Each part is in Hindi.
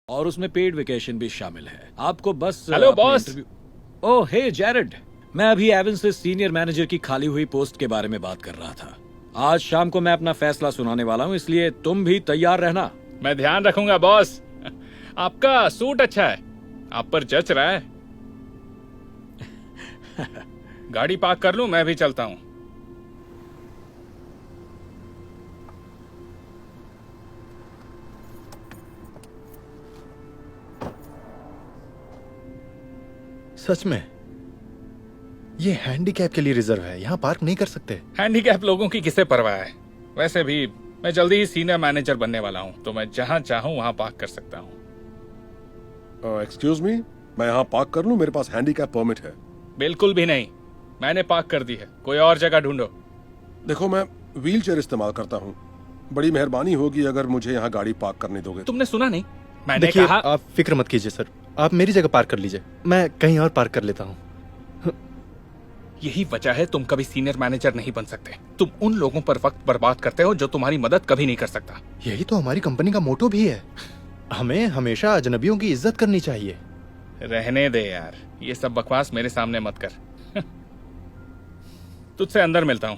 और उसमें पेड वेकेशन भी शामिल है। आपको बस हेलो अपने बॉस। ओह हे जेरेड, मैं अभी एवन से सीनियर मैनेजर की खाली हुई पोस्ट के बारे में बात कर रहा था। आज शाम को मैं अपना फैसला सुनाने वाला हूँ, इसलिए तुम भी तैयार रहना। मैं ध्यान रखूंगा बॉस। आपका सूट अच्छा है, आप पर जच रहा है। गाड़ी पार्क कर लूं, मैं भी चलता हूं। सच में ये हैंडीकैप के लिए रिजर्व है, यहाँ पार्क नहीं कर सकते। हैंडीकैप लोगों की किसे परवाह है। वैसे भी मैं जल्दी ही सीनियर मैनेजर बनने वाला हूं, तो मैं जहां चाहूं वहां पार्क कर सकता हूं। एक्सक्यूज मी, मैं यहाँ पार्क कर लूँ? मेरे पास हैंडीकैप परमिट है। बिल्कुल भी नहीं, मैंने पार्क कर दी है, कोई और जगह ढूंढो। देखो, मैं व्हील चेयर इस्तेमाल करता हूँ। बड़ी मेहरबानी होगी अगर मुझे यहाँ गाड़ी पार्क करने दोगे। तुमने सुना नहीं, मैंने देखिए, कहा। आप फिक्र मत कीजिए सर, आप मेरी जगह पार्क कर लीजिए, मैं कहीं और पार्क कर लेता हूँ। यही वजह है तुम कभी सीनियर मैनेजर नहीं बन सकते। तुम उन लोगों पर वक्त बर्बाद करते हो जो तुम्हारी मदद कभी नहीं कर सकता। यही तो हमारी कंपनी का मोटो भी है, हमें हमेशा अजनबियों की इज्जत करनी चाहिए। रहने दे यार, ये सब बकवास मेरे सामने मत कर। तुझसे अंदर मिलता हूं।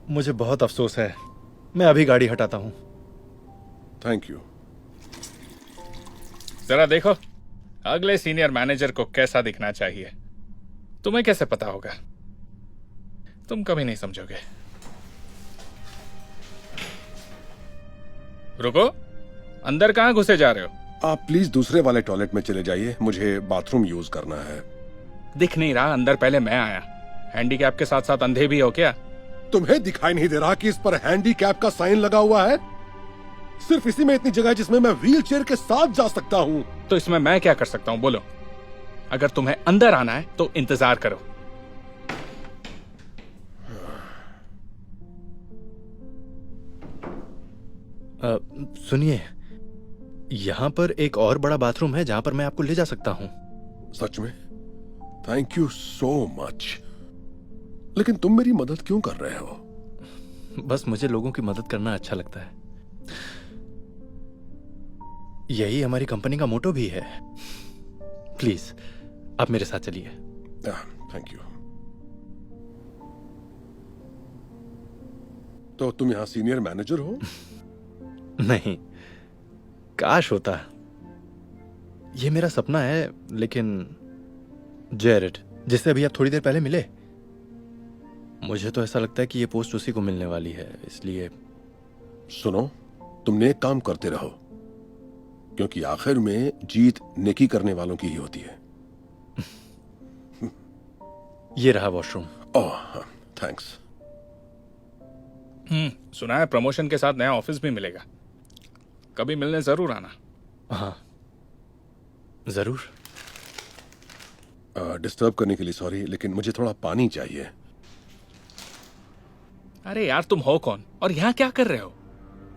मुझे बहुत अफसोस है, मैं अभी गाड़ी हटाता हूँ। Thank you. जरा देखो, अगले सीनियर मैनेजर को कैसा दिखना चाहिए। तुम्हें कैसे पता होगा, तुम कभी नहीं समझोगे। रुको, अंदर कहां घुसे जा रहे हो? आप प्लीज दूसरे वाले टॉयलेट में चले जाइए, मुझे बाथरूम यूज करना है। दिख नहीं रहा, अंदर पहले मैं आया। हैंडीकैप के साथ साथ अंधे भी हो क्या? तुम्हें दिखाई नहीं दे रहा कि इस पर हैंडीकैप का साइन लगा हुआ है? सिर्फ इसी में इतनी जगह है जिसमें मैं व्हील चेयर के साथ जा सकता हूँ। तो इसमें मैं क्या कर सकता हूं, बोलो। अगर तुम्हें अंदर आना है तो इंतजार करो। सुनिए, यहाँ पर एक और बड़ा बाथरूम है जहाँ पर मैं आपको ले जा सकता हूँ। सच में? Thank you so much. लेकिन तुम मेरी मदद क्यों कर रहे हो? बस मुझे लोगों की मदद करना अच्छा लगता है, यही हमारी कंपनी का मोटो भी है। प्लीज आप मेरे साथ चलिए। Thank you. तो तुम यहाँ सीनियर मैनेजर हो? नहीं, काश होता। ये मेरा सपना है, लेकिन जेरेड, जिससे अभी आप थोड़ी देर पहले मिले, मुझे तो ऐसा लगता है कि ये पोस्ट उसी को मिलने वाली है, इसलिए। सुनो, तुम नेक काम करते रहो, क्योंकि आखिर में जीत नेकी करने वालों की ही होती है। ये रहा वॉशरूम। ओह, थैंक्स। सुना है प्रमोशन के साथ नया ऑफिस भी मिलेगा, कभी मिलने जरूर आना। हाँ जरूर। डिस्टर्ब करने के लिए सॉरी, लेकिन मुझे थोड़ा पानी चाहिए। अरे यार, तुम हो कौन और यहाँ क्या कर रहे हो?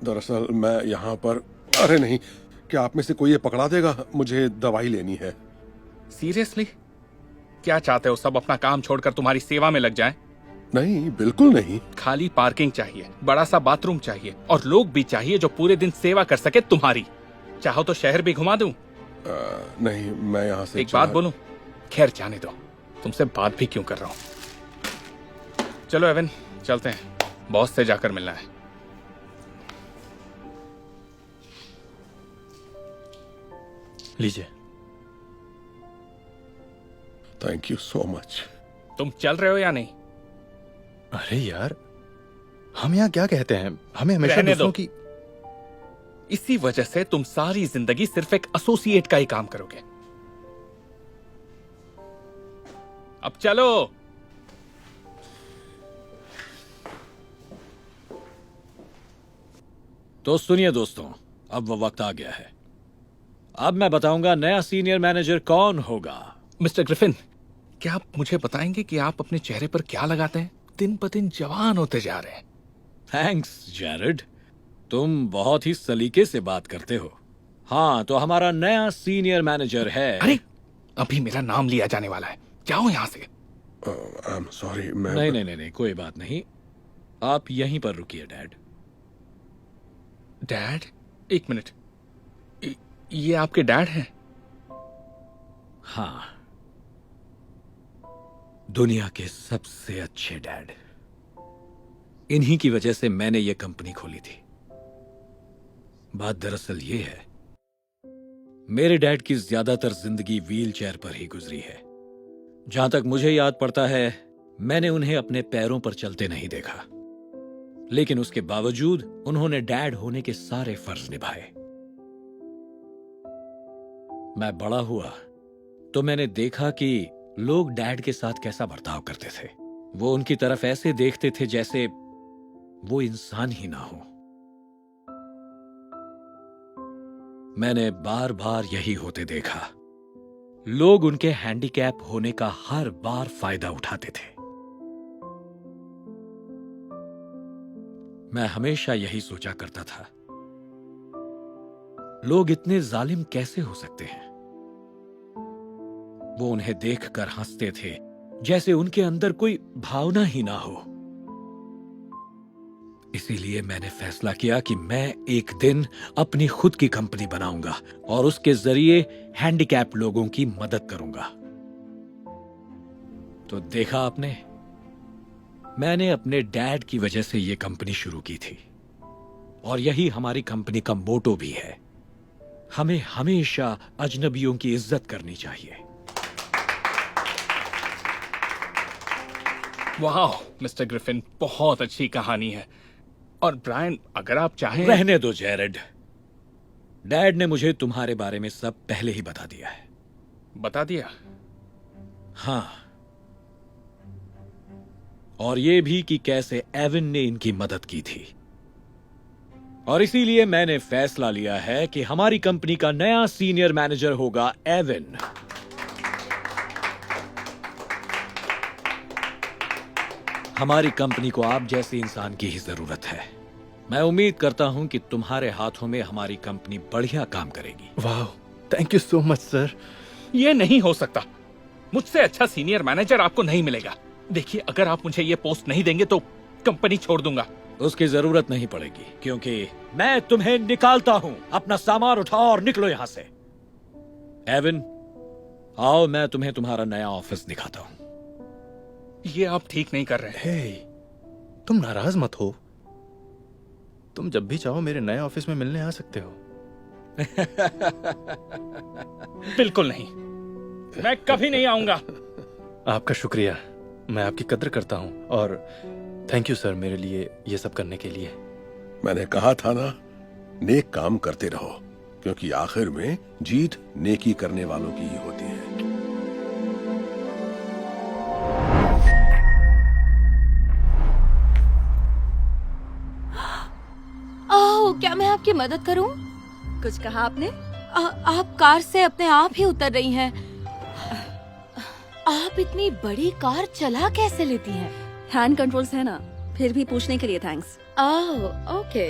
दरअसल मैं यहाँ पर। अरे नहीं, क्या आप में से कोई ये पकड़ा देगा? मुझे दवाई लेनी है। सीरियसली? क्या चाहते हो, सब अपना काम छोड़कर तुम्हारी सेवा में लग जाएं? नहीं, बिल्कुल नहीं। खाली पार्किंग चाहिए, बड़ा सा बाथरूम चाहिए, और लोग भी चाहिए जो पूरे दिन सेवा कर सके तुम्हारी। चाहो तो शहर भी घुमा दूं। नहीं, मैं यहाँ से एक बात बोलूं? खैर जाने दो, तुमसे बात भी क्यों कर रहा हूं। चलो एवन, चलते हैं, बॉस से जाकर मिलना है। लीजिए। Thank you so much. तुम चल रहे हो या नहीं? अरे यार, हम यहाँ क्या कहते हैं, हमें हमेशा रहने दूसरों दो। की। इसी वजह से तुम सारी जिंदगी सिर्फ एक एसोसिएट का ही काम करोगे। अब चलो। तो सुनिए दोस्तों, अब वो वक्त आ गया है। अब मैं बताऊंगा नया सीनियर मैनेजर कौन होगा। मिस्टर ग्रिफिन, क्या आप मुझे बताएंगे कि आप अपने चेहरे पर क्या लगाते हैं? दिन ब दिन जवान होते जा रहे हैं। थैंक्स जेरेड, तुम बहुत ही सलीके से बात करते हो। हाँ, तो हमारा नया सीनियर मैनेजर है। अरे, अभी मेरा नाम लिया जाने वाला है, जाओ यहां से। I am sorry. मैं नहीं नहीं नहीं नहीं, कोई बात नहीं, आप यहीं पर रुकिए डैड। डैड, एक मिनट, ये आपके डैड हैं? हाँ, दुनिया के सबसे अच्छे डैड। इन्हीं की वजह से मैंने ये कंपनी खोली थी। बात दरअसल ये है, मेरे डैड की ज्यादातर जिंदगी व्हील चेयर पर ही गुजरी है। जहां तक मुझे याद पड़ता है, मैंने उन्हें अपने पैरों पर चलते नहीं देखा, लेकिन उसके बावजूद उन्होंने डैड होने के सारे फर्ज निभाए। मैं बड़ा हुआ तो मैंने देखा कि लोग डैड के साथ कैसा बर्ताव करते थे। वो उनकी तरफ ऐसे देखते थे जैसे वो इंसान ही ना हो। मैंने बार बार यही होते देखा। लोग उनके हैंडीकैप होने का हर बार फायदा उठाते थे। मैं हमेशा यही सोचा करता था, लोग इतने जालिम कैसे हो सकते हैं। वो उन्हें देखकर हंसते थे जैसे उनके अंदर कोई भावना ही ना हो। इसीलिए मैंने फैसला किया कि मैं एक दिन अपनी खुद की कंपनी बनाऊंगा और उसके जरिए हैंडीकैप लोगों की मदद करूंगा। तो देखा आपने, मैंने अपने डैड की वजह से यह कंपनी शुरू की थी और यही हमारी कंपनी का मोटो भी है। हमें हमेशा अजनबियों की इज्जत करनी चाहिए। वाह मिस्टर ग्रिफिन, बहुत अच्छी कहानी है। और ब्रायन, अगर आप चाहें। रहने दो जेरेड, डैड ने मुझे तुम्हारे बारे में सब पहले ही बता दिया है। बता दिया? हाँ, और ये भी कि कैसे एविन ने इनकी मदद की थी। और इसीलिए मैंने फैसला लिया है कि हमारी कंपनी का नया सीनियर मैनेजर होगा एविन। हमारी कंपनी को आप जैसे इंसान की ही जरूरत है। मैं उम्मीद करता हूं कि तुम्हारे हाथों में हमारी कंपनी बढ़िया काम करेगी। वाह, thank you so much sir. ये नहीं हो सकता। मुझसे अच्छा सीनियर मैनेजर आपको नहीं मिलेगा। देखिए, अगर आप मुझे ये पोस्ट नहीं देंगे तो कंपनी छोड़ दूंगा। उसकी जरूरत नहीं पड़ेगी, क्योंकि मैं तुम्हें निकालता हूं। अपना सामान उठाओ और निकलो यहां से। एविन, आओ, मैं तुम्हें तुम्हारा नया ऑफिस दिखाता हूं। ये आप ठीक नहीं कर रहे। हे, तुम नाराज मत हो। तुम जब भी चाहो मेरे नए ऑफिस में मिलने आ सकते हो। बिल्कुल नहीं, मैं कभी नहीं आऊंगा। आपका शुक्रिया, मैं आपकी कद्र करता हूं। और थैंक यू सर, मेरे लिए ये सब करने के लिए। मैंने कहा था ना, नेक काम करते रहो, क्योंकि आखिर में जीत नेकी करने वालों की ही होती है। ओह, क्या मैं आपकी मदद करूं? कुछ कहा आपने? आप कार से अपने आप ही उतर रही हैं। आप इतनी बड़ी कार चला कैसे लेती हैं? हैंड कंट्रोल्स है ना, फिर भी पूछने के लिए थैंक्स। ओह, ओके।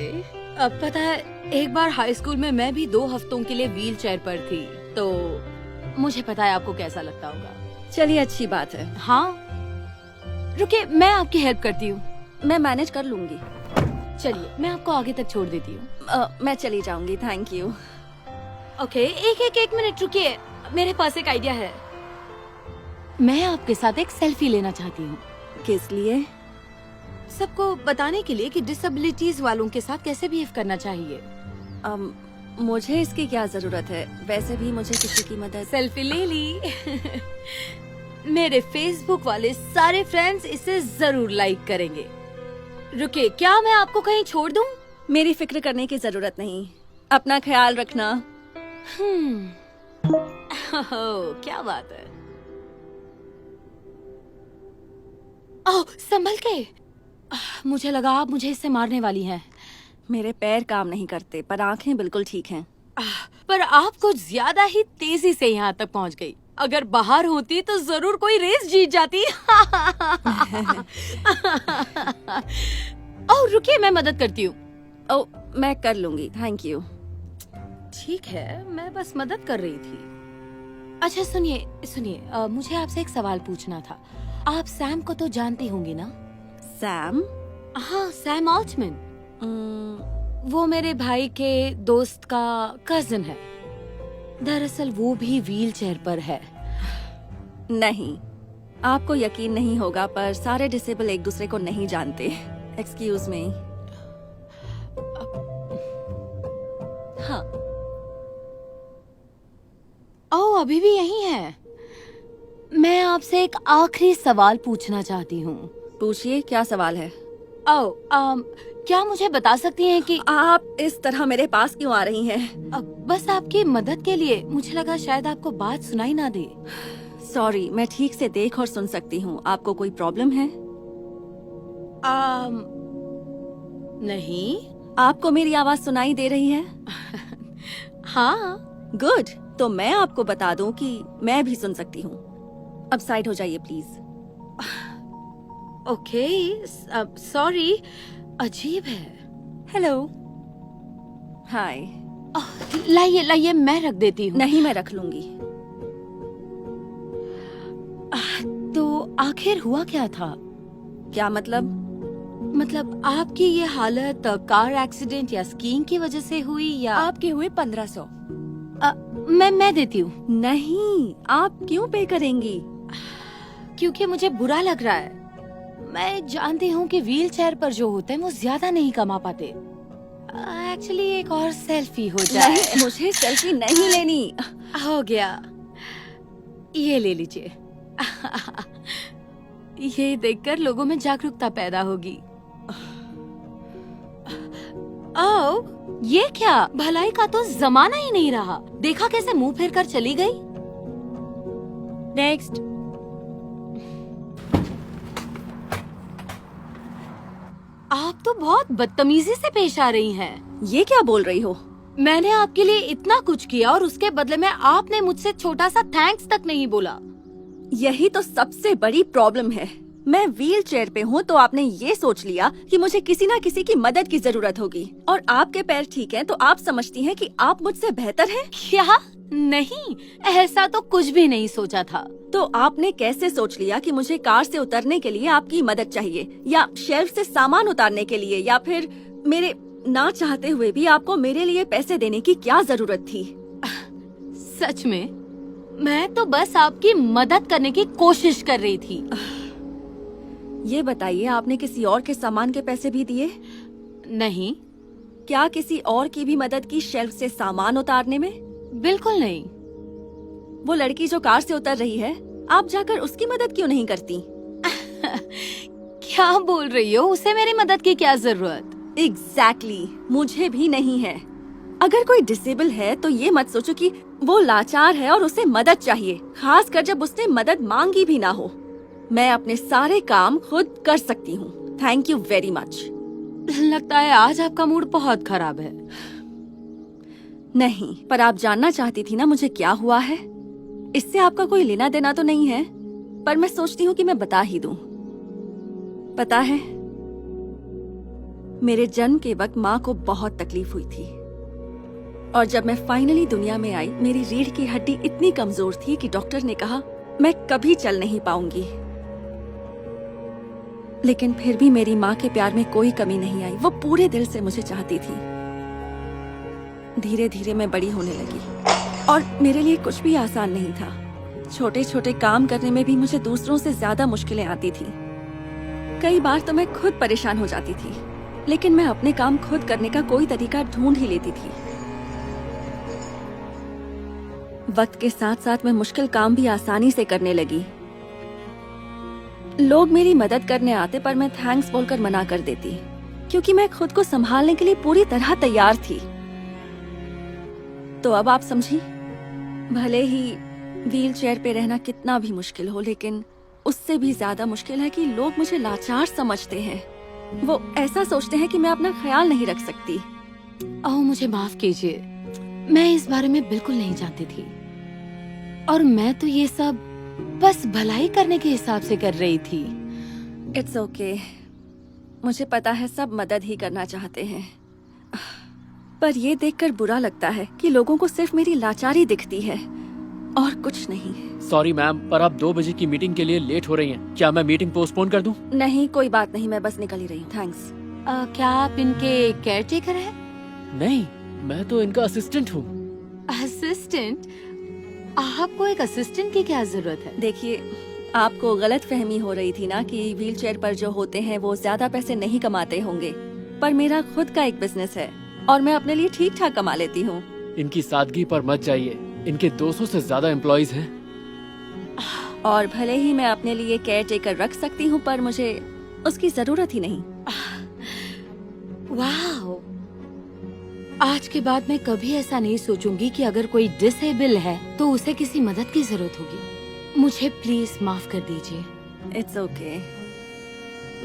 अब पता है, एक बार हाई स्कूल में मैं भी 2 हफ्तों के लिए व्हील चेयर पर थी, तो मुझे पता है आपको कैसा लगता होगा। चलिए, अच्छी बात है। हाँ, रुकिए, मैं आपकी हेल्प करती हूँ। मैं मैनेज कर लूंगी। चलिए, मैं आपको आगे तक छोड़ देती हूँ। मैं चली जाऊंगी, थैंक यू। ओके, एक मिनट रुकिए, मेरे पास एक आइडिया है। मैं आपके साथ एक सेल्फी लेना चाहती हूँ। किस लिए? सबको बताने के लिए कि डिसेबिलिटीज वालों के साथ कैसे बिहेव करना चाहिए। मुझे इसकी क्या जरूरत है? वैसे भी मुझे किसी की मदद। सेल्फी ले ली। मेरे फेसबुक वाले सारे फ्रेंड्स इसे जरूर लाइक करेंगे। रुके, क्या मैं आपको कहीं छोड़ दूं? मेरी फिक्र करने की जरूरत नहीं, अपना ख्याल रखना। क्या बात है। ओह, संभल के। मुझे लगा आप मुझे इससे मारने वाली हैं। मेरे पैर काम नहीं करते, पर आंखें बिल्कुल ठीक हैं। पर आप कुछ ज्यादा ही तेजी से यहाँ तक पहुँच गई। अगर बाहर होती तो जरूर कोई रेस जीत जाती। ओह, रुकिए, मैं मदद करती हूँ। ओह, मैं कर लूंगी, थैंक यू। ठीक है, मैं बस मदद कर रही थी। अच्छा सुनिए, मुझे आपसे एक सवाल पूछना था। आप सैम को तो जानती होंगी ना? सैम? हाँ, सैम ऑल्टमैन। वो मेरे भाई के दोस्त का कजिन है। दरअसल वो भी व्हील चेयर पर है। नहीं, आपको यकीन नहीं होगा पर सारे डिसेबल एक दूसरे को नहीं जानते। Excuse me. हाँ, ओह, अभी भी यही है। मैं आपसे एक आखिरी सवाल पूछना चाहती हूँ। पूछिए, क्या सवाल है? ओह, क्या मुझे बता सकती हैं कि आप इस तरह मेरे पास क्यों आ रही हैं? बस आपकी मदद के लिए। मुझे लगा शायद आपको बात सुनाई ना दे। सॉरी, मैं ठीक से देख और सुन सकती हूँ। आपको कोई प्रॉब्लम है? नहीं। आपको मेरी आवाज सुनाई दे रही है? हाँ। गुड, तो मैं आपको बता दूं कि मैं भी सुन सकती हूँ। अब साइड हो जाइए प्लीज। ओके, सॉरी, अजीब है। हेलो, हाय। लाइए लाइए, मैं रख देती हूँ। नहीं, मैं रख लूंगी। तो आखिर हुआ क्या था? क्या मतलब? मतलब आपकी ये हालत कार एक्सीडेंट या स्कीइंग की वजह से हुई या आपके हुए 1500। मैं देती हूँ। नहीं, आप क्यों पे करेंगी? क्योंकि मुझे बुरा लग रहा है। मैं जानती हूँ कि व्हील चेयर पर जो होते हैं वो ज्यादा नहीं कमा पाते। एक्चुअली एक और सेल्फी हो जाए। नहीं, मुझे सेल्फी नहीं लेनी। हो गया, ये ले लीजिए। ये देखकर लोगों में जागरूकता पैदा होगी। ओह, ये क्या? भलाई का तो जमाना ही नहीं रहा। देखा कैसे मुंह फेर कर चली गई। नेक्स्ट। आप तो बहुत बदतमीजी से पेश आ रही हैं। ये क्या बोल रही हो? मैंने आपके लिए इतना कुछ किया और उसके बदले में आपने मुझसे छोटा सा थैंक्स तक नहीं बोला। यही तो सबसे बड़ी प्रॉब्लम है। मैं व्हील चेयर पे हूँ तो आपने ये सोच लिया कि मुझे किसी ना किसी की मदद की जरूरत होगी, और आपके पैर ठीक हैं तो आप समझती हैं कि आप मुझसे बेहतर हैं। क्या? नहीं, ऐसा तो कुछ भी नहीं सोचा था। तो आपने कैसे सोच लिया कि मुझे कार से उतरने के लिए आपकी मदद चाहिए, या शेल्फ से सामान उतारने के लिए, या फिर मेरे ना चाहते हुए भी आपको मेरे लिए पैसे देने की क्या जरूरत थी? सच में मैं तो बस आपकी मदद करने की कोशिश कर रही थी। ये बताइए, आपने किसी और के सामान के पैसे भी दिए? नहीं। क्या किसी और की भी मदद की शेल्फ से सामान उतारने में? बिल्कुल नहीं। वो लड़की जो कार से उतर रही है, आप जाकर उसकी मदद क्यों नहीं करती? क्या बोल रही हो? उसे मेरी मदद की क्या जरूरत? एग्जैक्टली, मुझे भी नहीं है। अगर कोई डिसेबल है तो ये मत सोचो कि वो लाचार है और उसे मदद चाहिए, खासकर जब उसने मदद मांगी भी ना हो। मैं अपने सारे काम खुद कर सकती हूँ। Thank you very much. लगता है आज आपका मूड बहुत खराब है। नहीं, पर आप जानना चाहती थी ना मुझे क्या हुआ है। इससे आपका कोई लेना देना तो नहीं है, पर मैं सोचती हूँ कि मैं बता ही दूँ। पता है, मेरे जन्म के वक्त माँ को बहुत तकलीफ हुई थी, और जब मैं फाइनली दुनिया में आई, मेरी रीढ़ की हड्डी इतनी कमजोर थी कि डॉक्टर ने कहा मैं कभी चल नहीं पाऊंगी। लेकिन फिर भी मेरी माँ के प्यार में कोई कमी नहीं आई। वो पूरे दिल से मुझे चाहती थी। धीरे धीरे मैं बड़ी होने लगी, और मेरे लिए कुछ भी आसान नहीं था। छोटे छोटे काम करने में भी मुझे दूसरों से ज्यादा मुश्किलें आती थी। कई बार तो मैं खुद परेशान हो जाती थी, लेकिन मैं अपने काम खुद करने का कोई तरीका ढूंढ ही लेती थी। वक्त के साथ साथ मैं मुश्किल काम भी आसानी से करने लगी। लोग मेरी मदद करने आते, पर मैं थैंक्स बोलकर मना कर देती, क्योंकि मैं खुद को संभालने के लिए पूरी तरह तैयार थी। तो अब आप समझी, भले ही व्हील चेयर पे रहना कितना भी मुश्किल हो, लेकिन उससे भी ज्यादा मुश्किल है कि लोग मुझे लाचार समझते हैं। वो ऐसा सोचते हैं कि मैं अपना ख्याल नहीं रख सकती। ओह, मुझे माफ कीजिए, मैं इस बारे में बिल्कुल नहीं जानती थी, और मैं तो ये सब बस भलाई करने के हिसाब से कर रही थी। इट्स ओके, मुझे पता है सब मदद ही करना चाहते हैं, पर ये देखकर बुरा लगता है कि लोगों को सिर्फ मेरी लाचारी दिखती है और कुछ नहीं। सॉरी मैम, पर आप 2 बजे की मीटिंग के लिए लेट हो रही हैं। क्या मैं मीटिंग पोस्टपोन कर दूं? नहीं, कोई बात नहीं, मैं बस निकल ही रही हूँ। थैंक्स। क्या आप इनके केयर टेकर हैं? नहीं, मैं तो इनका असिस्टेंट हूँ। असिस्टेंट? आपको एक असिस्टेंट की क्या जरूरत है? देखिए, आपको गलत फहमी हो रही थी ना कि व्हीलचेयर पर जो होते हैं वो ज्यादा पैसे नहीं कमाते होंगे, पर मेरा खुद का एक बिजनेस है और मैं अपने लिए ठीक ठाक कमा लेती हूँ। इनकी सादगी पर मत जाइए, इनके 200 से ज्यादा एम्प्लॉइज हैं। और भले ही मैं अपने लिए केयर टेकर रख सकती हूँ, पर मुझे उसकी जरूरत ही नहीं। वाह! आज के बाद मैं कभी ऐसा नहीं सोचूंगी कि अगर कोई डिसेबल है तो उसे किसी मदद की जरूरत होगी। मुझे प्लीज माफ कर दीजिए। It's okay.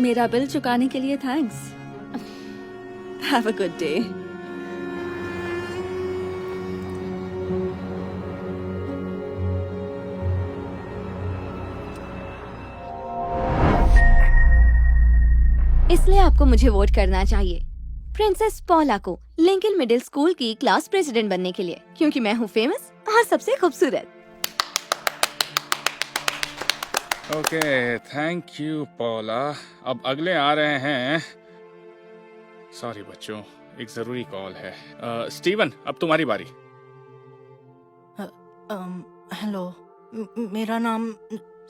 मेरा बिल चुकाने के लिए thanks. Have a good day. इसलिए आपको मुझे वोट करना चाहिए, प्रिंसेस पॉला को, लिंकन मिडिल स्कूल की क्लास प्रेसिडेंट बनने के लिए, क्योंकि मैं हूँ फेमस और सबसे खूबसूरत। Okay, thank you पॉला। अब अगले आ रहे हैं। सॉरी बच्चों, एक जरूरी कॉल है। स्टीवन, अब तुम्हारी बारी। हेलो, मेरा नाम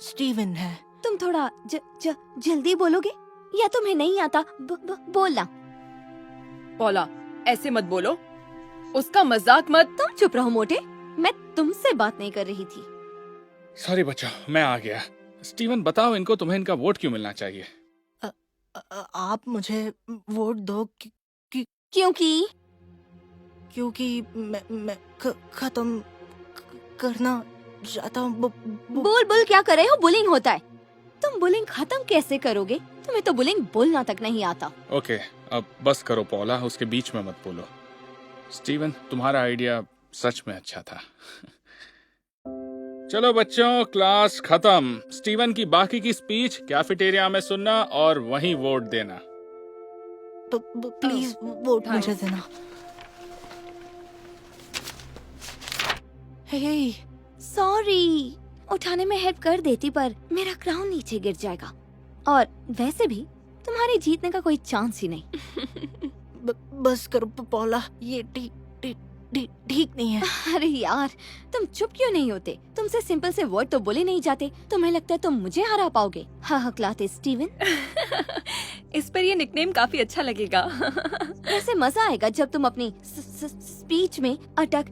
स्टीवन है। तुम थोड़ा जल्दी बोलोगे या तुम्हें नहीं आता बोलना? पॉला, ऐसे मत बोलो, उसका मजाक मत। तुम चुप रहो मोटे, मैं तुमसे बात नहीं कर रही थी। सॉरी बच्चों, मैं आ गया। स्टीवन, बताओ इनको तुम्हें इनका वोट क्यों मिलना चाहिए? आप मुझे वोट दो क्योंकि मैं खत्म करना चाहता हूँ। बोल क्या कर रहे हो? बुलिंग होता है। तुम बुलिंग खत्म कैसे करोगे? तुम्हें तो बुलिंग बोलना तक नहीं आता। ओके, अब बस करो पॉला, उसके बीच में मत बोलो। स्टीवन, तुम्हारा आइडिया सच में अच्छा था। चलो बच्चों, क्लास खत्म। स्टीवन की बाकी की स्पीच कैफेटेरिया में सुनना और वहीं वोट देना। प्लीज वोट मुझे देना। हे, सॉरी, उठाने में हेल्प कर देती पर मेरा क्राउन नीचे गिर जाएगा, और वैसे भी तुम्हारे जीतने का कोई चांस ही नहीं। बस करो पॉला, ये ठीक नहीं है। अरे यार, तुम चुप क्यों नहीं होते? तुमसे सिंपल से वर्ड तो बोले नहीं जाते। तुम्हें लगता है तुम मुझे हरा पाओगे? हकलाते स्टीवन। इस पर ये निकनेम काफी अच्छा लगेगा। ऐसे मजा आएगा जब तुम अपनी स्पीच में अटक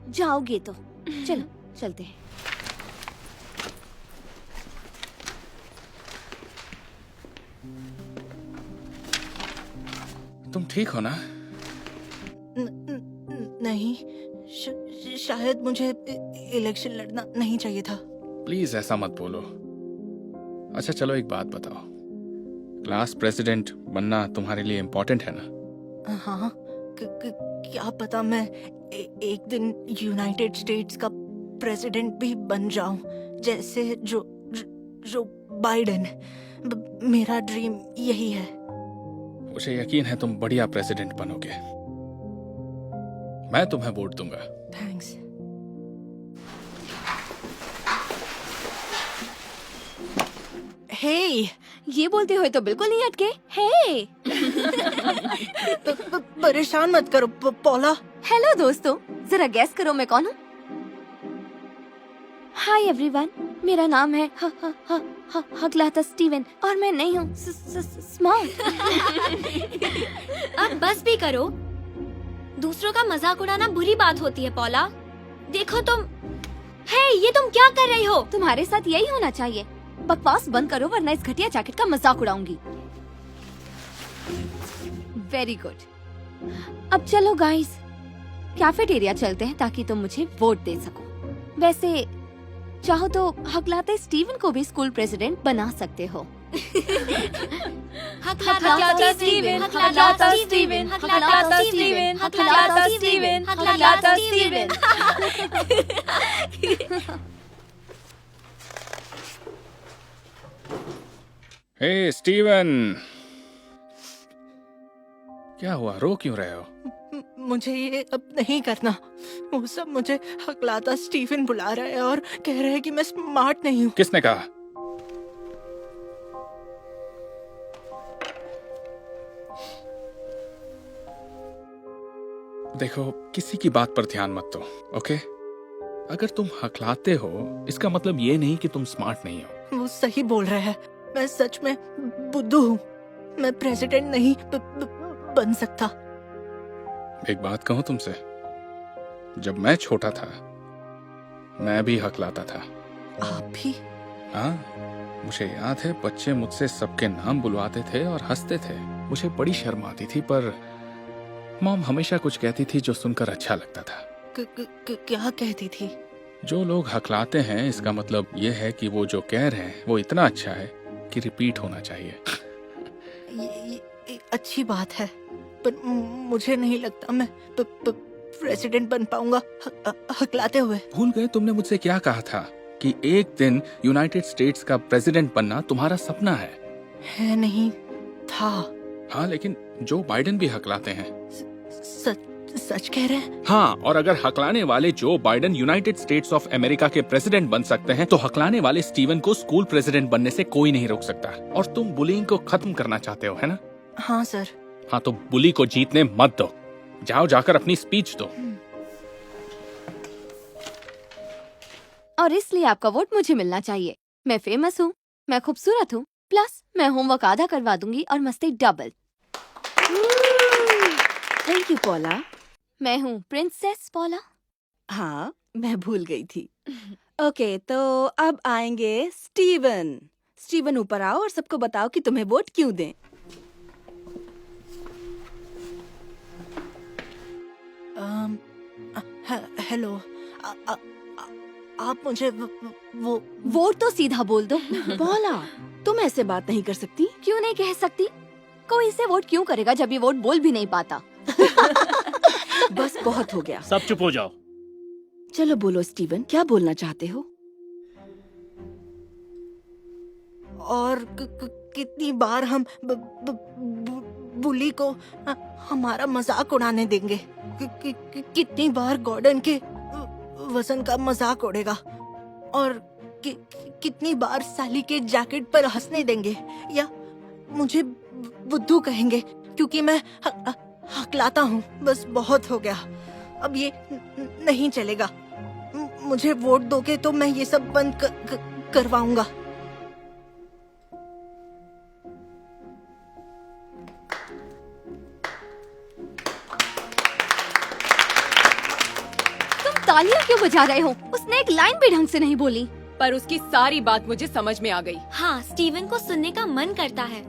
जाओगे तो। चलो चलते हैं। तुम ठीक हो ना? नहीं, शायद मुझे इलेक्शन लड़ना नहीं चाहिए था। प्लीज ऐसा मत बोलो। अच्छा चलो, एक बात बताओ, क्लास प्रेसिडेंट बनना तुम्हारे लिए इम्पोर्टेंट है ना? हाँ, क्या पता मैं एक दिन यूनाइटेड स्टेट्स का प्रेसिडेंट भी बन जाऊं, जैसे जो बाइडेन। मेरा ड्रीम यही है। मुझे यकीन है तुम बढ़िया प्रेसिडेंट बनोगे। मैं तुम्हें वोट दूंगा। थैंक्स। हे, ये बोलते हुए तो बिल्कुल नहीं अटके। हे, परेशान मत करो पॉला। हेलो दोस्तों, जरा गैस करो मैं कौन हूँ? हाय एवरीवन, मेरा नाम है हकलाता स्टीवन और मैं नहीं हूँ स्मार्ट। अब बस भी करो। दूसरों का मजाक उड़ाना बुरी बात होती है पॉला। देखो तुम, हे, ये तुम क्या कर रही हो? तुम्हारे साथ यही होना चाहिए। बकवास बंद करो वरना इस घटिया जैकेट का मजाक उड़ाऊंगी। Very good. अब चलो गाइस, कैफेटेरिया चलते हैं ताकि तुम मुझे वोट दे सको। वैसे चाहो तो हकलाते स्टीवन को भी स्कूल प्रेसिडेंट बना सकते हो। हकलाता स्टीवन, हकलाता स्टीवन, हकलाता स्टीवन, हकलाता स्टीवन, हकलाता स्टीवन। हे स्टीवन, क्या हुआ? रो क्यों रहे हो? मुझे ये अब नहीं करना। वो सब मुझे हकलाता स्टीफन बुला रहे हैं और कह रहे हैं कि मैं स्मार्ट नहीं हूँ। किसने कहा? देखो, किसी की बात पर ध्यान मत दो, ओके? अगर तुम हकलाते हो इसका मतलब ये नहीं कि तुम स्मार्ट नहीं हो। वो सही बोल रहा है, मैं सच में बुद्धू हूँ। मैं प्रेसिडेंट नहीं बन सकता। एक बात कहूँ तुमसे, जब मैं छोटा था मैं भी हकलाता था। आप भी? हाँ, मुझे याद है बच्चे मुझसे सबके नाम बुलवाते थे और हंसते थे। मुझे बड़ी शर्म आती थी, पर मॉम हमेशा कुछ कहती थी जो सुनकर अच्छा लगता था। क्या कहती थी? जो लोग हकलाते हैं इसका मतलब ये है कि वो जो कह रहे हैं वो इतना अच्छा है कि रिपीट होना चाहिए। ये अच्छी बात है, पर मुझे नहीं लगता मैं प्रेसिडेंट बन पाऊंगा हकलाते हुए। भूल गए तुमने मुझसे क्या कहा था कि एक दिन यूनाइटेड स्टेट्स का प्रेसिडेंट बनना तुम्हारा सपना है? है नहीं था। हाँ, लेकिन जो बाइडेन भी हकलाते हैं। सच कह रहे हैं? हाँ, और अगर हकलाने वाले Joe Biden United states of America के प्रेसिडेंट बन सकते हैं, तो हकलाने वाले स्टीवन को स्कूल प्रेसिडेंट बनने से कोई नहीं रोक सकता। और तुम बुलिंग को खत्म करना चाहते हो, है ना? हाँ सर। हाँ, तो बुली को जीतने मत दो। जाओ जाकर अपनी स्पीच दो। और इसलिए आपका वोट मुझे मिलना चाहिए। मैं फेमस हूँ, मैं खूबसूरत हूँ, प्लस मैं होमवर्क आधा करवा दूंगी और मस्ती डबल। Thank you पॉला। मैं हूँ प्रिंसेस पॉला। हाँ, मैं भूल गई थी। ओके, तो अब आएंगे स्टीवन। स्टीवन ऊपर आओ और सबको बताओ कि तुम्हें वोट क्यों दें। हेलो, आप मुझे वो वोट तो सीधा बोल दो। पॉला, तुम ऐसे बात नहीं कर सकती। क्यों नहीं कह सकती? कोई इसे वोट क्यों करेगा जब ये वोट बोल भी नहीं पाता? बस बहुत हो गया। सब चुप हो जाओ। चलो बोलो स्टीवन, क्या बोलना चाहते हो? और कितनी बार हम बुली को हमारा मजाक उड़ाने देंगे? कितनी बार गॉर्डन के वजन का मजाक उड़ेगा? और कितनी बार सैली के जैकेट पर हंसने देंगे? या मुझे बुद्धू कहेंगे क्योंकि मैं हकलाता हूँ? बस बहुत हो गया, अब ये नहीं चलेगा। मुझे वोट दोगे तो मैं ये सब बंद करवाऊंगा। तुम तालियां क्यों बजा रहे हो? उसने एक लाइन भी ढंग से नहीं बोली। पर उसकी सारी बात मुझे समझ में आ गई। हाँ, स्टीवन को सुनने का मन करता है।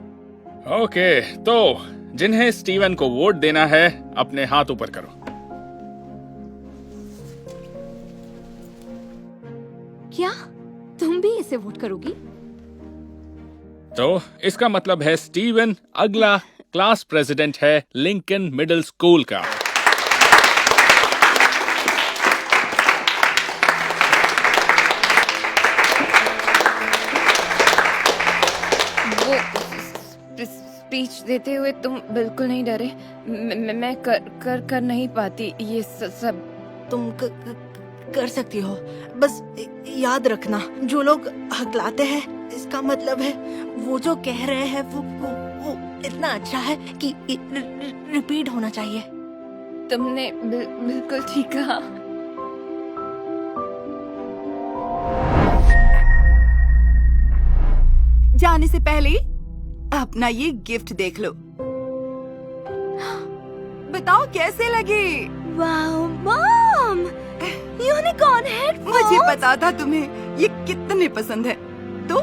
ओके, तो जिन्हें स्टीवन को वोट देना है अपने हाथ ऊपर करो। क्या तुम भी इसे वोट करोगी? तो इसका मतलब है स्टीवन अगला क्लास प्रेसिडेंट है लिंकन मिडिल स्कूल का। स्पीच देते हुए तुम बिल्कुल नहीं डरे? मैं कर नहीं पाती ये सब। तुम कर सकती हो, बस याद रखना, जो लोग हकलाते हैं इसका मतलब है वो जो कह रहे हैं वो इतना अच्छा है कि रिपीट होना चाहिए। तुमने बिल्कुल ठीक कहा। जाने से पहले अपना ये गिफ्ट देख लो। बताओ कैसे लगे? Wow mom, unicorn headphones. मुझे पता था तुम्हें ये कितने पसंद है। तो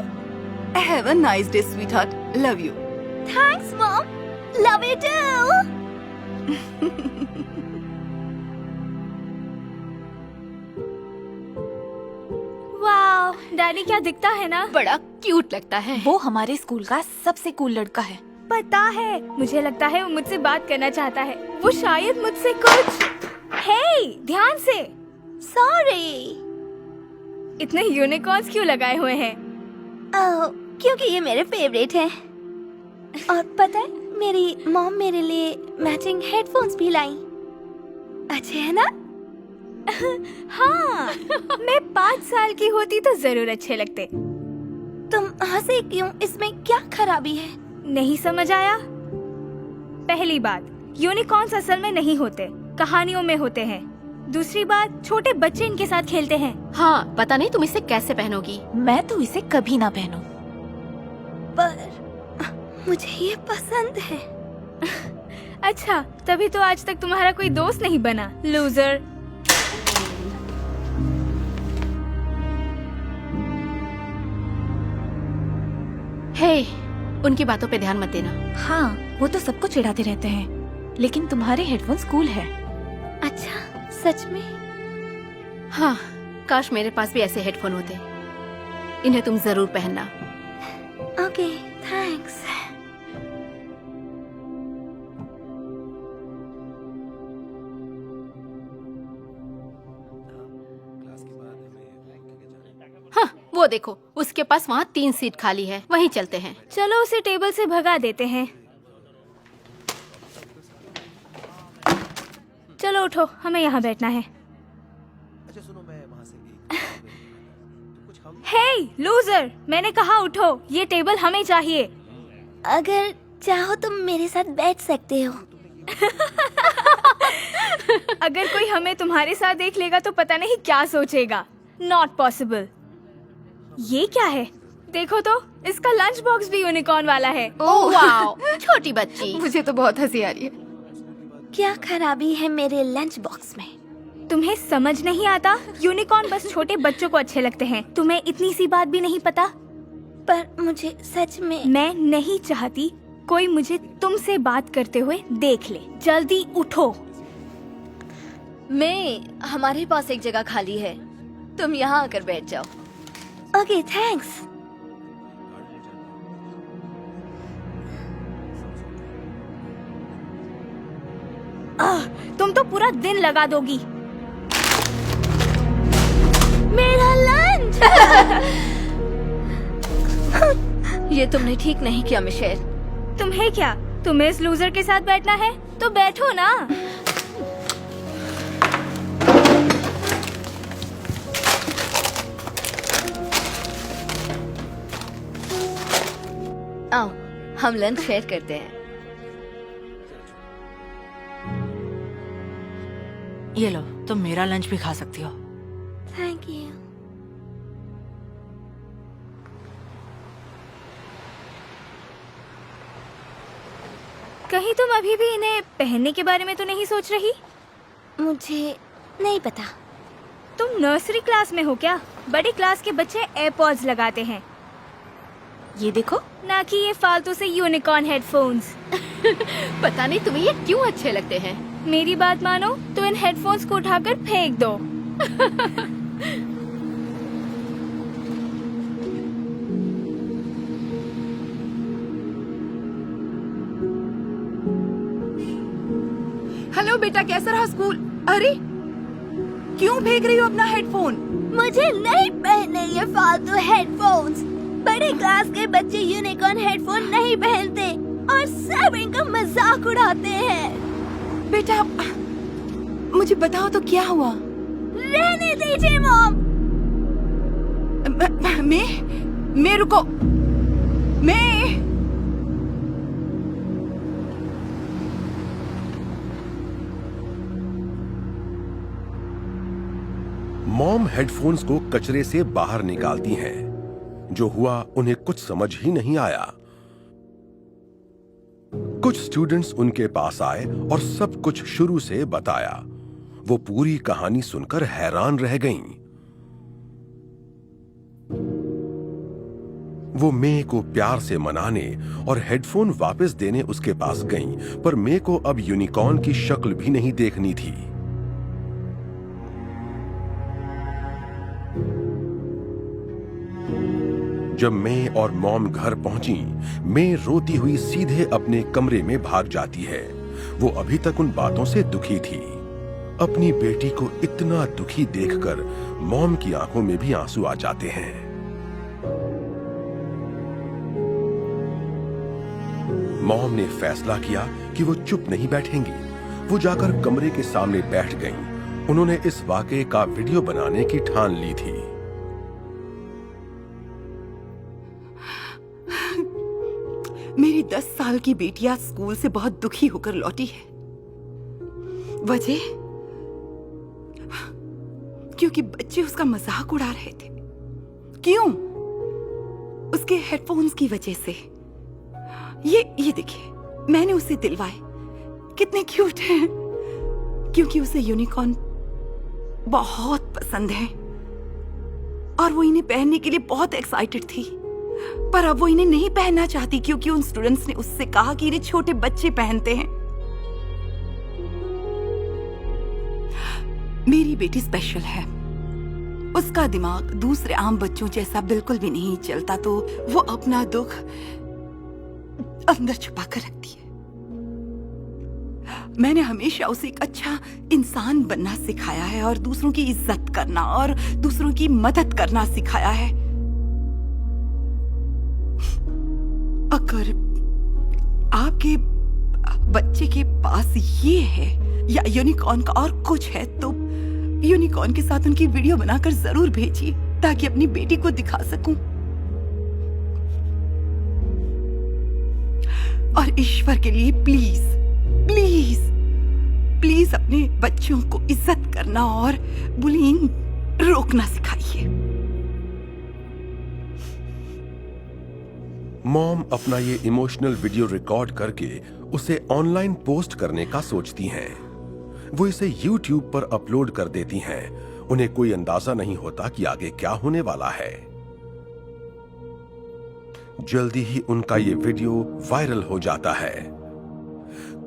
have a nice day sweetheart, love you. Thanks mom, love you too. Wow, daddy क्या दिखता है ना? बड़ा क्यूट लगता है। वो हमारे स्कूल का सबसे कूल लड़का है। पता है, मुझे लगता है वो मुझसे बात करना चाहता है। वो शायद मुझसे कुछ। हे, ध्यान से। सॉरी। इतने यूनिकॉर्न्स क्यों लगाए हुए हैं? क्योंकि ये मेरे फेवरेट हैं। और पता है, मेरी मॉम मेरे लिए मैचिंग हेडफोन्स भी लाई। अच्छे है ना? हाँ, मैं 5 साल की होती तो जरूर अच्छे लगते। तुम हंसे क्यों? इसमें क्या खराबी है? नहीं समझ आया? पहली बात, यूनिकॉर्न्स असल में नहीं होते, कहानियों में होते हैं। दूसरी बात, छोटे बच्चे इनके साथ खेलते हैं। हाँ, पता नहीं तुम इसे कैसे पहनोगी। मैं तो इसे कभी ना पहनूं। पर मुझे ये पसंद है। अच्छा, तभी तो आज तक तुम्हारा कोई दोस्त नहीं बना, लूजर। हे, उनकी बातों पे ध्यान मत देना। हाँ, वो तो सबको चिढ़ाते रहते हैं, लेकिन तुम्हारे हेडफोन्स कूल है। अच्छा, सच में? हाँ, काश मेरे पास भी ऐसे हेडफोन होते। इन्हें तुम जरूर पहनना। Okay, thanks. हाँ, वो देखो, उसके पास वहाँ 3 सीट खाली है, वहीं चलते हैं। चलो उसे टेबल से भगा देते हैं। चलो उठो, हमें यहाँ बैठना है। हे लूजर, मैंने कहा उठो, ये टेबल हमें चाहिए। अगर चाहो तो मेरे साथ बैठ सकते हो। अगर कोई हमें तुम्हारे साथ देख लेगा तो पता नहीं क्या सोचेगा। Not possible. ये क्या है? देखो तो, इसका लंच बॉक्स भी यूनिकॉर्न वाला है। ओह वाओ, छोटी बच्ची। मुझे तो बहुत हंसी आ रही है। क्या खराबी है मेरे लंच बॉक्स में? तुम्हें समझ नहीं आता? यूनिकॉर्न बस छोटे बच्चों को अच्छे लगते हैं। तुम्हें इतनी सी बात भी नहीं पता? पर मुझे सच में मैं नहीं चाहती कोई मुझे तुमसे बात करते हुए देख ले। जल्दी उठो। हमारे पास एक जगह खाली है, तुम यहाँ आकर बैठ जाओ। Okay, thanks. तुम तो पूरा दिन लगा दोगी। मेरा लंच। ये तुमने ठीक नहीं किया मिशेल। तुम्हें क्या? तुम्हें इस लूजर के साथ बैठना है तो बैठो ना। आओ, हम लंच शेयर करते हैं। ये लो, तुम मेरा लंच भी खा सकती हो। Thank you. कहीं तुम अभी भी इन्हें पहनने के बारे में तो नहीं सोच रही? मुझे नहीं पता। तुम नर्सरी क्लास में हो क्या? बड़ी क्लास के बच्चे एयरपॉड्स लगाते हैं। ये देखो, ना कि ये फालतू से यूनिकॉर्न हेडफोन्स। पता नहीं तुम्हें ये क्यों अच्छे लगते हैं। मेरी बात मानो तो इन हेडफोन्स को उठाकर फेंक दो। हेलो बेटा, कैसा रहा स्कूल? अरे क्यों फेंक रही हो अपना हेडफोन? मुझे नहीं पहनने ये फालतू हेडफोन्स। बड़े क्लास के बच्चे यूनिकॉर्न हेडफोन नहीं पहनते और सब इनका मजाक उड़ाते हैं। बेटा, मुझे बताओ तो क्या हुआ? रहने दीजिए मॉम। मैं रुको। मॉम हेडफोन्स को कचरे से बाहर निकालती हैं। जो हुआ उन्हें कुछ समझ ही नहीं आया। कुछ स्टूडेंट्स उनके पास आए और सब कुछ शुरू से बताया। वो पूरी कहानी सुनकर हैरान रह गईं। वो मे को प्यार से मनाने और हेडफोन वापस देने उसके पास गईं, पर मे को अब यूनिकॉर्न की शक्ल भी नहीं देखनी थी। जब मे और मॉम घर पहुंची, मे रोती हुई सीधे अपने कमरे में भाग जाती है। वो अभी तक उन बातों से दुखी थी। अपनी बेटी को इतना दुखी देखकर मॉम की आंखों में भी आंसू आ जाते हैं। मॉम ने फैसला किया कि वो चुप नहीं बैठेंगी। वो जाकर कमरे के सामने बैठ गईं। उन्होंने इस वाकये का वीडियो बनाने की ठान ली थी। मेरी 10 साल की बेटी आज स्कूल से बहुत दुखी होकर लौटी है। वजह? क्योंकि बच्चे उसका मजाक उड़ा रहे थे। क्यों? उसके हेडफोन्स की वजह से। ये देखिए, मैंने उसे दिलवाए, कितने क्यूट हैं। क्योंकि उसे यूनिकॉर्न बहुत पसंद है और वो इन्हें पहनने के लिए बहुत एक्साइटेड थी, पर अब वो इन्हें नहीं पहनना चाहती क्योंकि उन स्टूडेंट्स ने उससे कहा कि इन्हें छोटे बच्चे पहनते हैं। मेरी बेटी स्पेशल है, उसका दिमाग दूसरे आम बच्चों जैसा बिल्कुल भी नहीं चलता, तो वो अपना दुख अंदर छुपा कर रखती है। मैंने हमेशा उसे एक अच्छा इंसान बनना सिखाया है और दूसरों की इज्जत करना और दूसरों की मदद करना सिखाया है। अगर आपके बच्चे के पास ये है या यूनिकॉर्न का और कुछ है तो यूनिकॉर्न के साथ उनकी वीडियो बनाकर जरूर भेजिए ताकि अपनी बेटी को दिखा सकूं। और ईश्वर के लिए प्लीज प्लीज प्लीज अपने बच्चों को इज्जत करना और बुलिंग रोकना सिखाइए। मॉम अपना ये इमोशनल वीडियो रिकॉर्ड करके उसे ऑनलाइन पोस्ट करने का सोचती हैं। वो इसे YouTube पर अपलोड कर देती हैं। उन्हें कोई अंदाजा नहीं होता कि आगे क्या होने वाला है। जल्दी ही उनका ये वीडियो वायरल हो जाता है।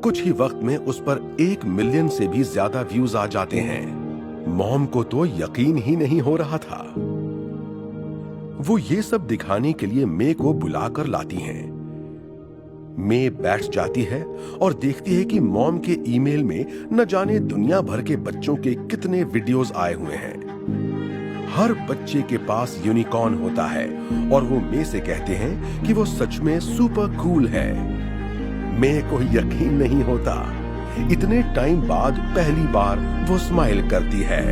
कुछ ही वक्त में उस पर 1 मिलियन से भी ज्यादा व्यूज आ जाते हैं। मॉम को तो यकीन ही नहीं हो रहा था। वो ये सब दिखाने के लिए मे को बुलाकर लाती हैं। मे बैठ जाती है और देखती है कि मॉम के ईमेल में न जाने दुनिया भर के बच्चों के कितने वीडियोस आए हुए हैं। हर बच्चे के पास यूनिकॉर्न होता है और वो मे से कहते हैं कि वो सच में सुपर कूल है। मे को यकीन नहीं होता। इतने टाइम बाद पहली बार वो स्माइल करती है।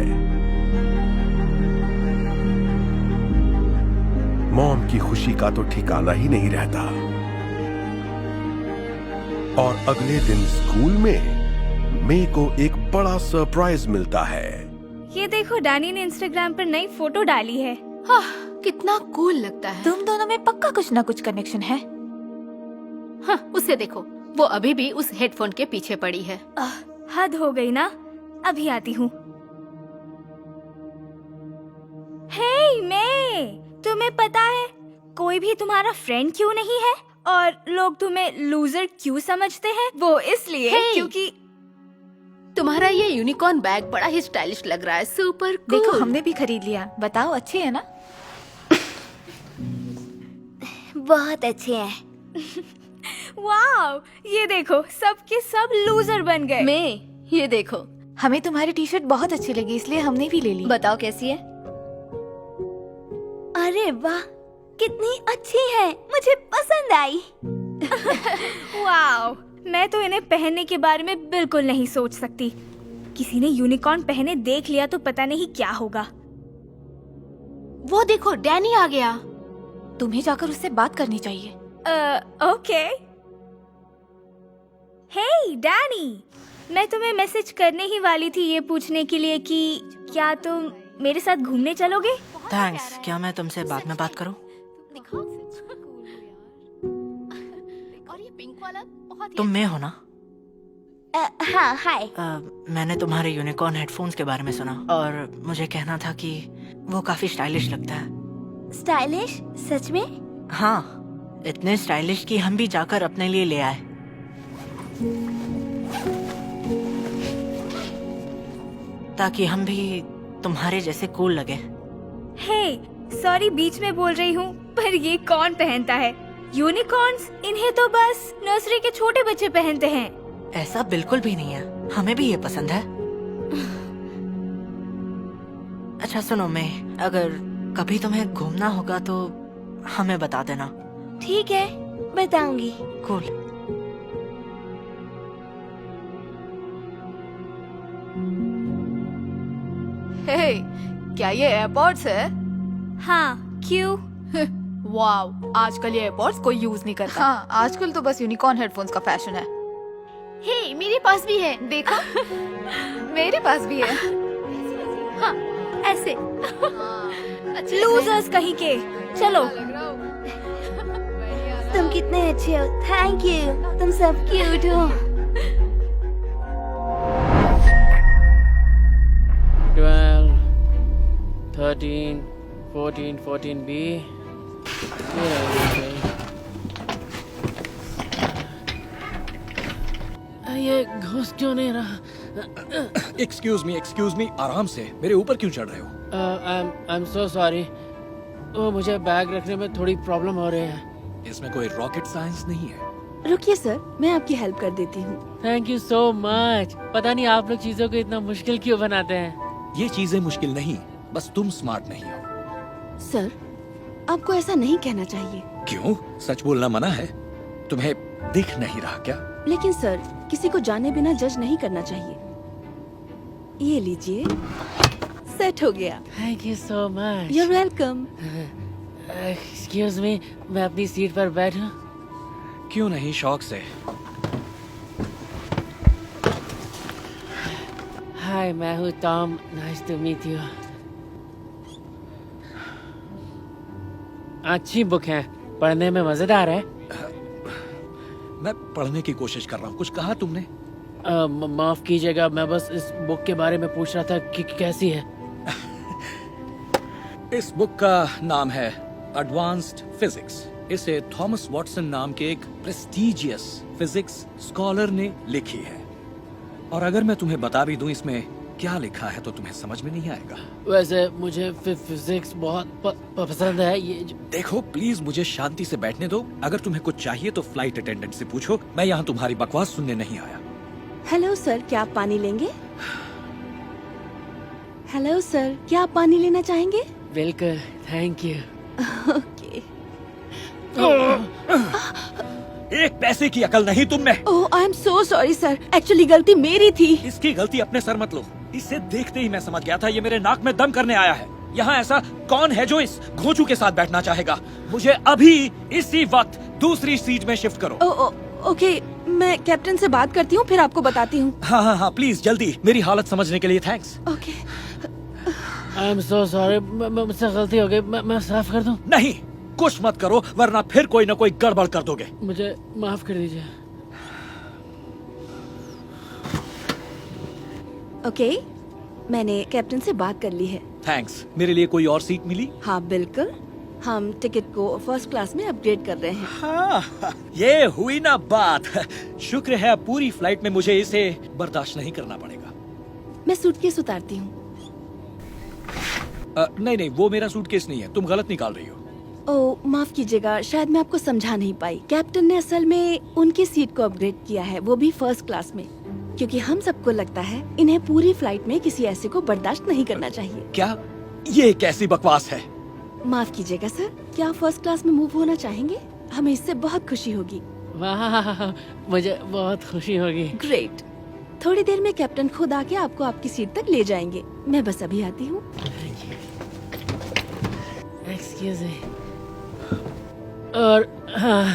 मॉम की खुशी का तो ठिकाना ही नहीं रहता। और अगले दिन स्कूल में मे को एक बड़ा सरप्राइज मिलता है। ये देखो, डैनी ने इंस्टाग्राम पर नई फोटो डाली है। कितना कूल लगता है। तुम दोनों में पक्का कुछ ना कुछ कनेक्शन है। हाँ, उसे देखो, वो अभी भी उस हेडफोन के पीछे पड़ी है। हद हो गई ना, अभी आती हूँ। हे मे, तुम्हें पता है कोई भी तुम्हारा फ्रेंड क्यों नहीं है और लोग तुम्हें लूजर क्यों समझते हैं? वो इसलिए क्योंकि तुम्हारा ये यूनिकॉर्न बैग बड़ा ही स्टाइलिश लग रहा है। Super cool. देखो, हमने भी खरीद लिया। बताओ, अच्छे है ना? बहुत अच्छे हैं। वाओ, ये देखो, सबके सब लूजर बन गए। मैं ये देखो, हमें तुम्हारी टी शर्ट बहुत अच्छी लगी इसलिए हमने भी ले ली। बताओ कैसी है? अरे वाह, कितनी अच्छी है, मुझे पसंद आई। वाओ, मैं तो इन्हें पहनने के बारे में बिल्कुल नहीं सोच सकती। किसी ने यूनिकॉर्न पहने देख लिया तो पता नहीं क्या होगा। वो देखो, डैनी आ गया। तुम्हें जाकर उससे बात करनी चाहिए। ओके। हे डैनी, मैं तुम्हें मैसेज करने ही वाली थी ये पूछने के लिए कि क्या तुम मेरे साथ घूमने चलोगे? थैंक्स। क्या मैं तुमसे बाद में बात करूं? तुम में हो ना? हाँ, हाय। मैंने तुम्हारे यूनिकॉर्न हेडफोन्स के बारे में सुना और मुझे कहना था कि वो काफी स्टाइलिश लगता है। स्टाइलिश? सच में? हाँ, इतने स्टाइलिश कि हम भी जाकर अपने लिए ले आए। ताकि हम भी तुम्हारे जैसे कूल लगे। हे, सॉरी बीच में बोल रही हूँ, पर ये कौन पहनता है यूनिकॉर्न्स? इन्हें तो बस नर्सरी के छोटे बच्चे पहनते हैं। ऐसा बिल्कुल भी नहीं है, हमें भी ये पसंद है। अच्छा सुनो, मैं अगर कभी तुम्हें घूमना होगा तो हमें बता देना। ठीक है, बताऊंगी। कूल। हे, क्या ये एयरपॉड्स है? हाँ, क्यों? वाव, आजकल ये एयरपॉड्स कोई यूज नहीं करता। हाँ, आजकल तो बस यूनिकॉर्न हेडफोन्स का फैशन है। हे, मेरे पास भी है, देखो। मेरे पास भी है। हाँ, ऐसे। लूजर्स कहीं के। चलो। तुम कितने अच्छे हो, थैंक यू। तुम सब क्यूट हो। 12, 13, 14, 14B. ये घुस क्यों नहीं रहा? एक्सक्यूज मी, आराम से। मेरे ऊपर क्यों चढ़ रहे हो? आई एम सो सॉरी। वो मुझे बैग रखने में थोड़ी प्रॉब्लम हो रही है। इसमें कोई रॉकेट साइंस नहीं है। रुकिए सर, मैं आपकी हेल्प कर देती हूँ। Thank you so much. पता नहीं आप लोग चीजों को इतना मुश्किल क्यों बनाते हैं। ये चीजें मुश्किल नहीं, बस तुम स्मार्ट नहीं हो। सर, आपको ऐसा नहीं कहना चाहिए। क्यों? सच बोलना मना है? तुम्हें दिख नहीं रहा क्या? लेकिन सर, किसी को जाने बिना जज नहीं करना चाहिए। ये लीजिए, सेट हो गया। Thank you so much. You're welcome। Excuse me, मैं अपनी सीट पर बैठूं? क्यों नहीं, शौक से। हाय, मैं हूँ Tom. Nice to meet you. अच्छी बुक है, पढ़ने में मजेदार है। मैं पढ़ने की कोशिश कर रहा हूँ। कुछ कहा तुमने? माफ कीजिएगा, मैं बस इस बुक के बारे में पूछ रहा था कि कैसी है। इस बुक का नाम है एडवांस्ड फिजिक्स। इसे थॉमस वॉटसन नाम के एक प्रेस्टीजियस फिजिक्स स्कॉलर ने लिखी है। और अगर मैं तुम्हें बता भी दूं इसमें क्या लिखा है तो तुम्हें समझ में नहीं आएगा। वैसे मुझे फिजिक्स बहुत पसंद है। ये देखो, प्लीज मुझे शांति से बैठने दो। अगर तुम्हें कुछ चाहिए तो फ्लाइट अटेंडेंट से पूछो। मैं यहाँ तुम्हारी बकवास सुनने नहीं आया। हेलो सर, क्या आप पानी लेंगे? हेलो सर, क्या आप पानी लेना चाहेंगे? बिल्कुल, थैंक यू। ओके। एक पैसे की अकल नहीं तुम में। Oh, I am so sorry sir, actually गलती मेरी थी। इसकी गलती अपने सर मत लो। इसे देखते ही मैं समझ गया था ये मेरे नाक में दम करने आया है। यहाँ ऐसा कौन है जो इस घोंचू के साथ बैठना चाहेगा? मुझे अभी इसी वक्त दूसरी सीट में शिफ्ट करो। ओके, मैं कैप्टन से बात करती हूँ, फिर आपको बताती हूँ। हाँ, प्लीज जल्दी। मेरी हालत समझने के लिए thanks. Okay. I am so sorry, मुझसे गलती हो गई। मैं साफ कर दूं? नहीं, कुछ मत करो वरना फिर कोई ना कोई गड़बड़ कर दोगे। मुझे माफ कर दीजिए। ओके, मैंने कैप्टन से बात कर ली है। थैंक्स। मेरे लिए कोई और सीट मिली? हाँ बिल्कुल, हम टिकट को फर्स्ट क्लास में अपग्रेड कर रहे हैं। हाँ, ये हुई ना बात। शुक्र है अब पूरी फ्लाइट में मुझे इसे बर्दाश्त नहीं करना पड़ेगा। मैं सूटकेस उतारती हूँ। नहीं, वो मेरा सूटकेस नहीं है। तुम गलत निकाल रही हो। ओह, माफ कीजिएगा, शायद मैं आपको समझा नहीं पाई। कैप्टन ने असल में उनकी सीट को अपग्रेड किया है, वो भी फर्स्ट क्लास में, क्योंकि हम सबको लगता है इन्हें पूरी फ्लाइट में किसी ऐसे को बर्दाश्त नहीं करना चाहिए। क्या? ये कैसी बकवास है? माफ कीजिएगा सर, क्या आप फर्स्ट क्लास में मूव होना चाहेंगे? हमें इससे बहुत खुशी होगी। वाह, मुझे बहुत खुशी होगी। ग्रेट। थोड़ी देर में कैप्टन खुद आके आपको आपकी सीट तक ले जाएंगे। मैं बस अभी आती हूँ। Excuse me. और हाँ,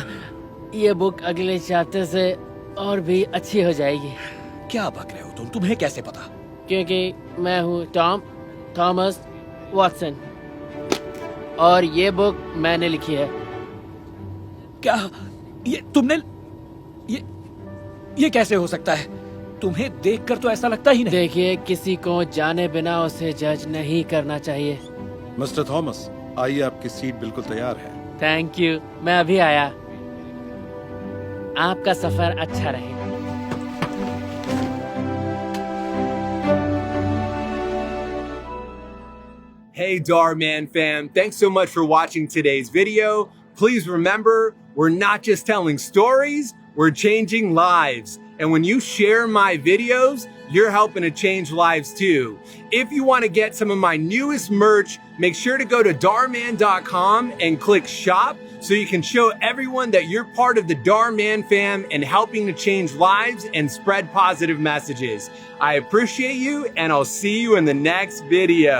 ये बुक अगले चैप्टर से और भी अच्छी हो जाएगी। क्या बक रहे हो तुम? तुम्हें कैसे पता? क्योंकि मैं हूँ थॉमस वॉटसन और ये बुक मैंने लिखी है। क्या? ये तुमने? ये कैसे हो सकता है? तुम्हें देखकर तो ऐसा लगता ही नहीं। देखिए, किसी को जाने बिना उसे जज नहीं करना चाहिए। मिस्टर थॉमस, आइए, आपकी सीट बिल्कुल तैयार है। थैंक यू, मैं अभी आया। आपका सफर अच्छा रहे। Hey Darman fam, thanks so much for watching today's video. Please remember, we're not just telling stories, we're changing lives. And when you share my videos, you're helping to change lives too. If you want to get some of my newest merch, make sure to go to darman.com and click shop so you can show everyone that you're part of the Darman fam and helping to change lives and spread positive messages. I appreciate you and I'll see you in the next video.